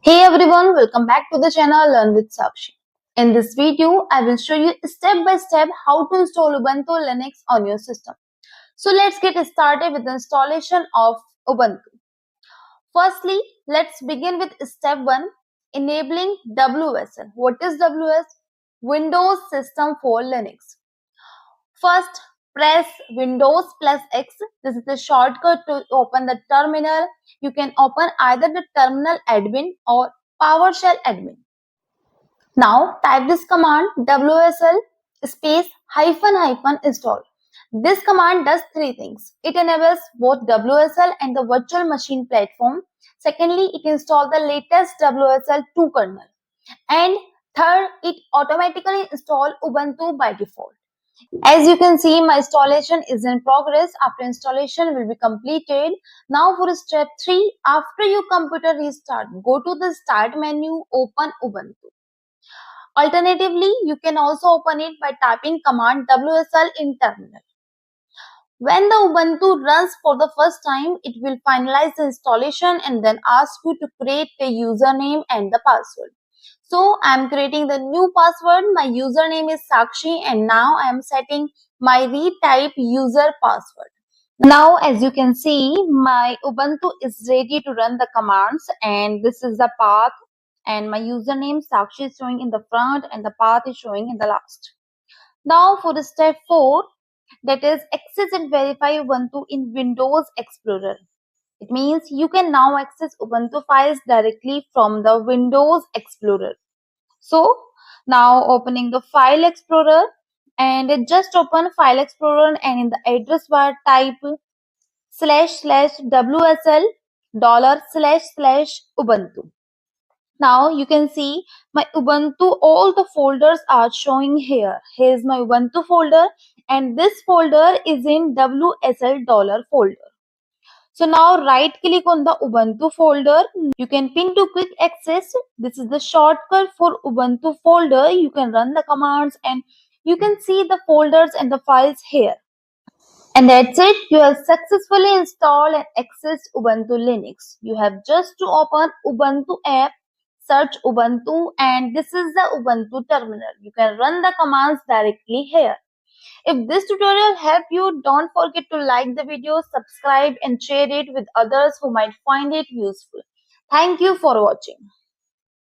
Hey everyone, welcome back to the channel Learn with Sakshi. In this video, I will show you step by step how to install Ubuntu Linux on your system. So let's get started with the installation of Ubuntu. Firstly, let's begin with step 1, enabling WSL. What is WS? Windows System for Linux. First, press Windows plus X. This is the shortcut to open the terminal. You can open either the terminal admin or PowerShell admin. Now type this command WSL space hyphen hyphen install. This command does three things. It enables both WSL and the virtual machine platform. Secondly, it installs the latest WSL 2 kernel. And third, it automatically installs Ubuntu by default. As you can see, my installation is in progress. After installation will be completed. Now for step 3, after your computer restart, go to the start menu, open Ubuntu. Alternatively, you can also open it by typing command WSL in terminal. When the Ubuntu runs for the first time, it will finalize the installation and then ask you to create a username and the password. So I am creating the new password. My username is Sakshi and now I am setting my retype user password. Now as you can see, my Ubuntu is ready to run the commands and this is the path and my username Sakshi is showing in the front and the path is showing in the last. Now for the step 4, that is access and verify Ubuntu in Windows Explorer. It means you can now access Ubuntu files directly from the Windows Explorer. So now opening the File Explorer and just open File Explorer and in the address bar type //wsl $//ubuntu. Now you can see my Ubuntu, all the folders are showing here. Here is my Ubuntu folder and this folder is in WSL folder. So now right click on the Ubuntu folder. You can pin to quick access. This is the shortcut for Ubuntu folder. You can run the commands and you can see the folders and the files here. And that's it. You have successfully installed and accessed Ubuntu Linux. You have just to open Ubuntu app, search Ubuntu, and this is the Ubuntu terminal. You can run the commands directly here. If this tutorial helped you, don't forget to like the video, subscribe and share it with others who might find it useful. Thank you for watching.